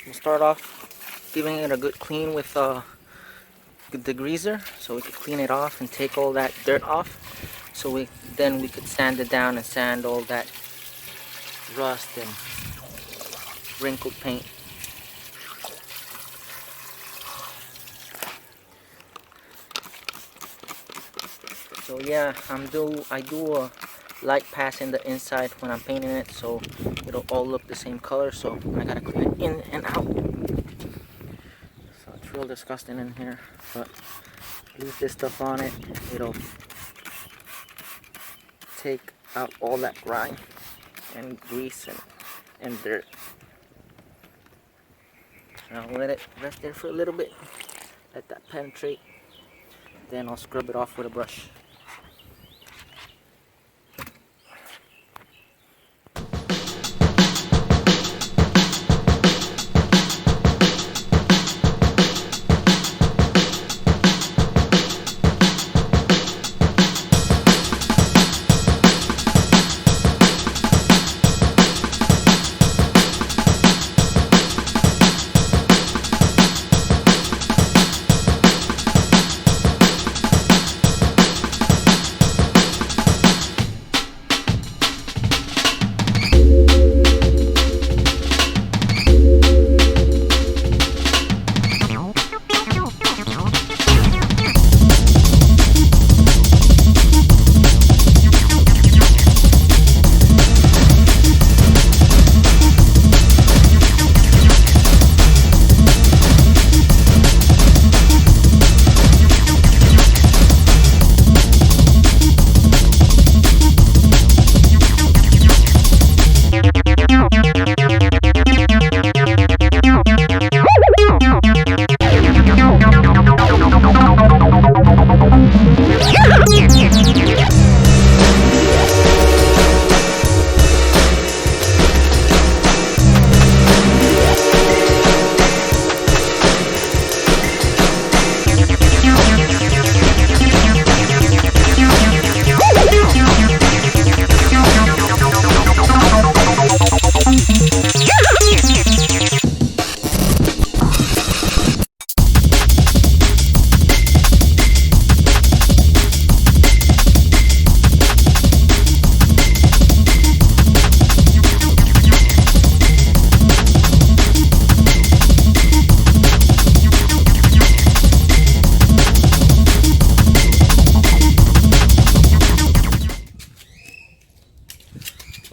We'll start off giving it a good clean with the degreaser, so we could clean it off and take all that dirt off. So then we could sand it down and sand all that rust and wrinkled paint. So yeah, I do a light pass in the inside when I'm painting it, so it'll all look the same color. So I gotta clean it in and out. So it's real disgusting in here, but leave this stuff on it. It'll take out all that grime and grease and dirt. So I'll let it rest there for a little bit, let that penetrate, then I'll scrub it off with a brush.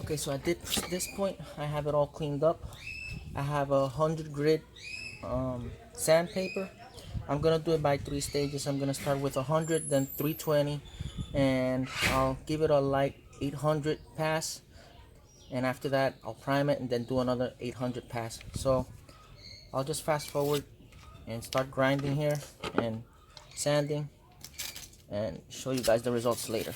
Okay, so at this point, I have it all cleaned up. I have 100 grit sandpaper. I'm gonna do it by 3 stages. I'm gonna start with 100, then 320, and I'll give it a light 800 pass. And after that, I'll prime it and then do another 800 pass. So I'll just fast forward and start grinding here and sanding and show you guys the results later.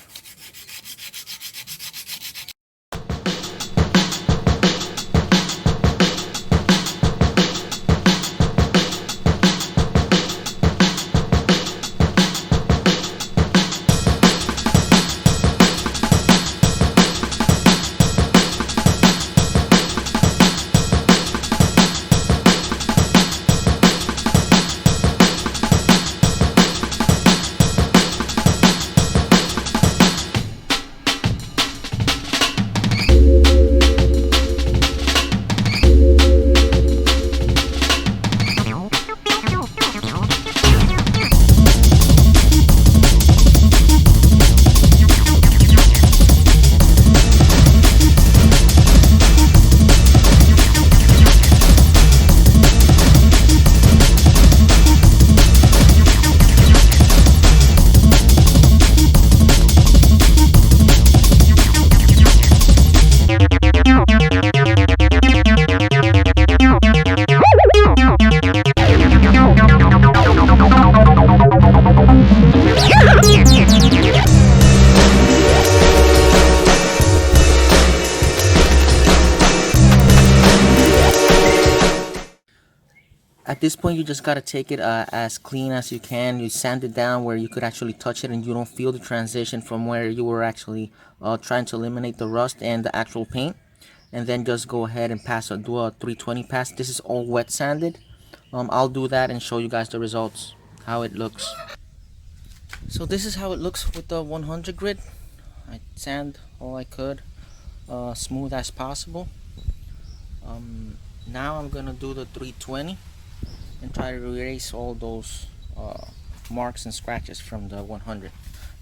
At this point, you just gotta take it as clean as you can. You sand it down where you could actually touch it and you don't feel the transition from where you were actually trying to eliminate the rust and the actual paint. and then just go ahead and do a 320 pass. This is all wet sanded. I'll do that and show you guys the results, how it looks. So this is how it looks with the 100 grit. I sand all I could, smooth as possible. Now I'm gonna do the 320 and try to erase all those marks and scratches from the 100.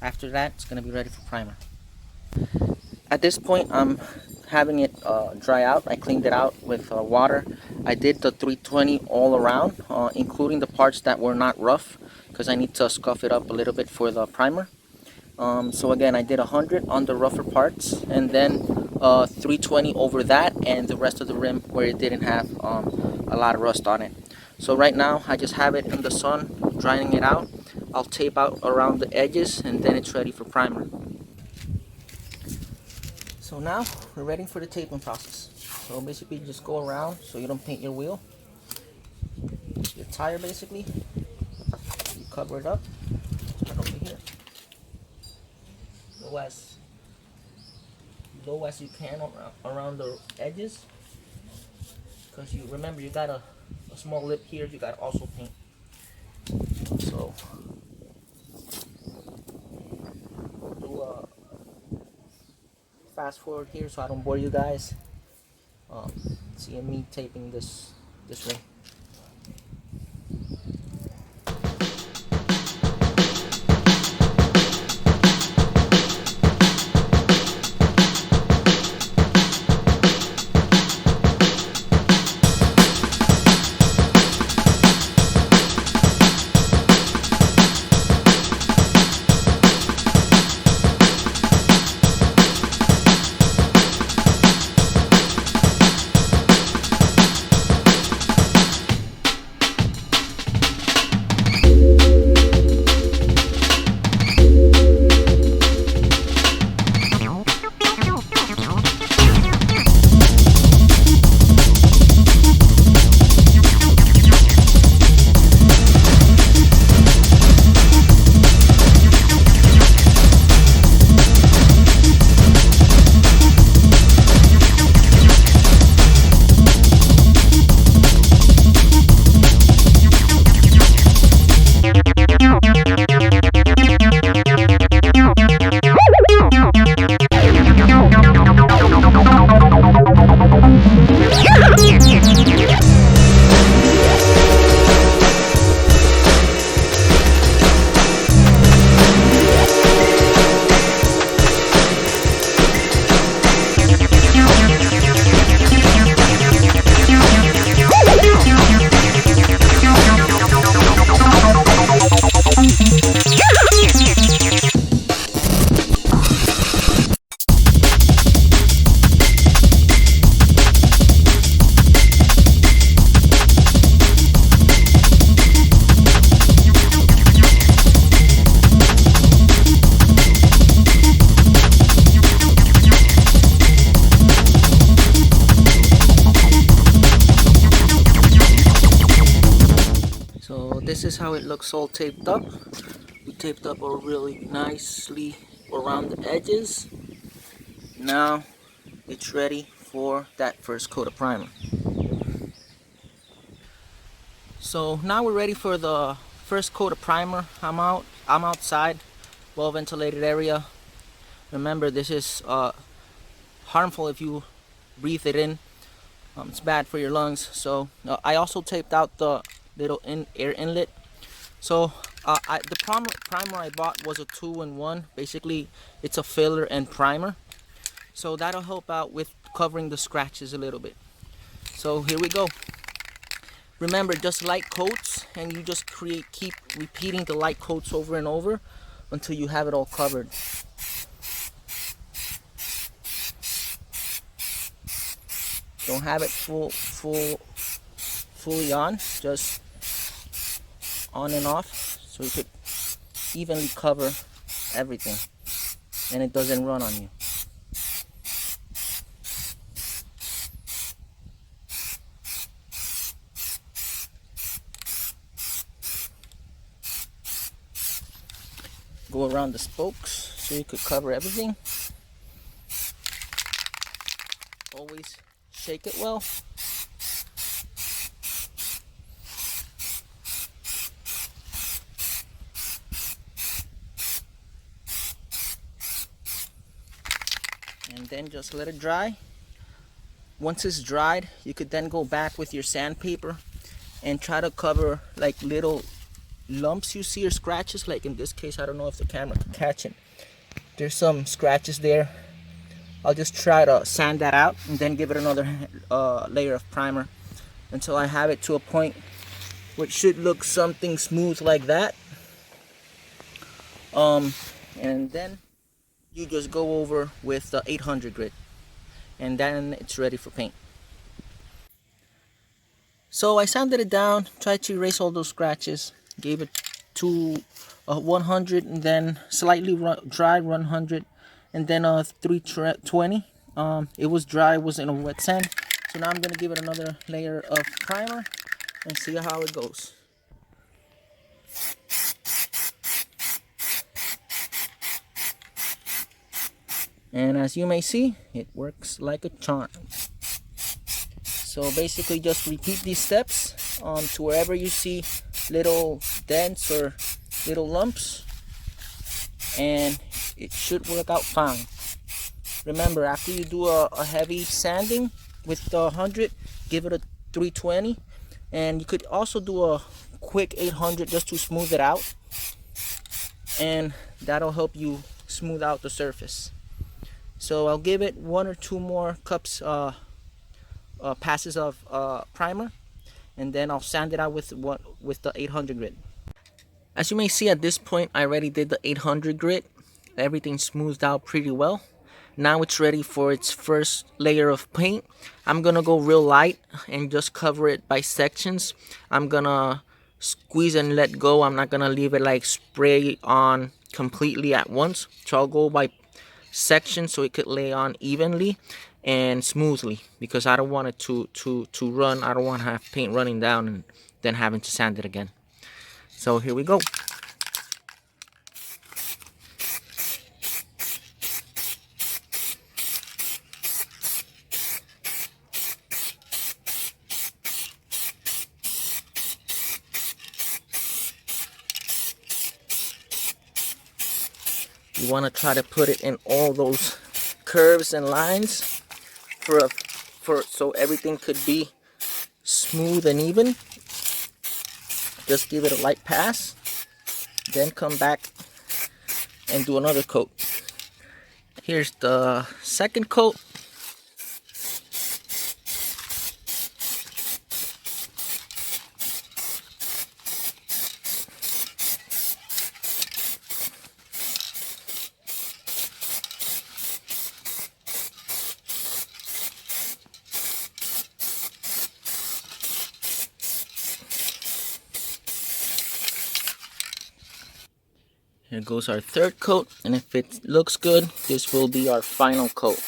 After that, it's gonna be ready for primer. At this point, I'm having it dry out. I cleaned it out with water. I did the 320 all around, including the parts that were not rough, because I need to scuff it up a little bit for the primer. So again, I did 100 on the rougher parts, and then 320 over that, and the rest of the rim where it didn't have a lot of rust on it. So right now, I just have it in the sun, drying it out. I'll tape out around the edges, and then it's ready for primer. So now we're ready for the taping process. So basically, just go around so you don't paint your wheel. Your tire, basically, you cover it up. Start over here. Low as you can around the edges, because you remember you got a small lip here. You got to also paint. So we'll do a fast forward here so I don't bore you guys. Seeing me taping this ring. This is how it looks all taped up. We taped up really nicely around the edges. Now it's ready for that first coat of primer. So now we're ready for the first coat of primer. I'm outside, well ventilated area. Remember, this is harmful if you breathe it in. It's bad for your lungs. So I also taped out the little air inlet. So the primer I bought was a 2-in-1. Basically, it's a filler and primer. So that'll help out with covering the scratches a little bit. So here we go. Remember, just light coats, and you just keep repeating the light coats over and over until you have it all covered. Don't have it fully on, just on and off, so you could evenly cover everything and it doesn't run on you. Go around the spokes so you could cover everything. Always shake it well. And then just let it dry. Once it's dried, you could then go back with your sandpaper and try to cover like little lumps you see or scratches. Like in this case, I don't know if the camera can catch it. There's some scratches there. I'll just try to sand that out and then give it another layer of primer until I have it to a point which should look something smooth like that. And then you just go over with the 800 grit, and then it's ready for paint. So I sanded it down, tried to erase all those scratches, gave it to 100, and then slightly dry 100, and then 320. It was dry, it was in a wet sand. So now I'm gonna give it another layer of primer and see how it goes. And as you may see, it works like a charm. So basically just repeat these steps to wherever you see little dents or little lumps, and it should work out fine. Remember, after you do a heavy sanding with the 100, give it a 320, and you could also do a quick 800 just to smooth it out, and that'll help you smooth out the surface. So I'll give it 1 or 2 more cups passes of primer, and then I'll sand it out with the 800 grit. As you may see, at this point I already did the 800 grit. Everything smoothed out pretty well. Now it's ready for its first layer of paint. I'm gonna go real light and just cover it by sections. I'm gonna squeeze and let go. I'm not gonna leave it like spray on completely at once. So I'll go by sections so it could lay on evenly and smoothly, because I don't want it to run. I don't want to have paint running down and then having to sand it again. So here we go. You want to try to put it in all those curves and lines so everything could be smooth and even. Just give it a light pass, then come back and do another coat. Here's the second coat. Here goes our third coat, and if it looks good, this will be our final coat.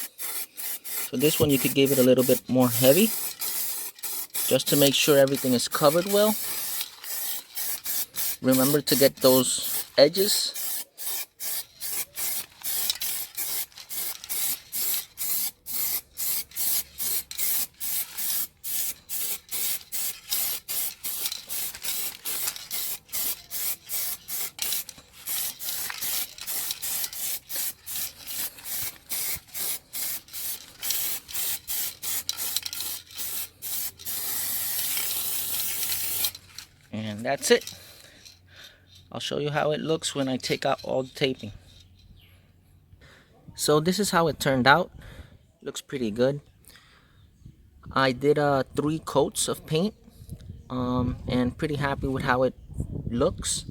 So this one you could give it a little bit more heavy, just to make sure everything is covered well. Remember to get those edges. And that's it. I'll show you how it looks when I take out all the taping. So this is how it turned out. Looks pretty good. I did 3 coats of paint, and pretty happy with how it looks.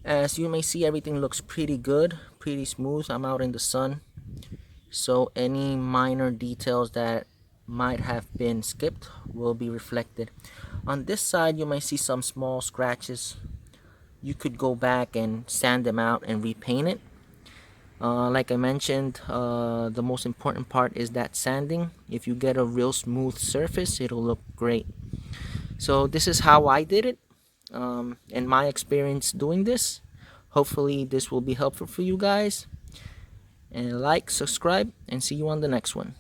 As you may see, everything looks pretty good, pretty smooth. I'm out in the sun, so any minor details that might have been skipped will be reflected. On this side you might see some small scratches. You could go back and sand them out and repaint it. Like I mentioned, the most important part is that sanding. If you get a real smooth surface, it'll look great. So this is how I did it, and my experience doing this. Hopefully this will be helpful for you guys. And like, subscribe, and see you on the next one.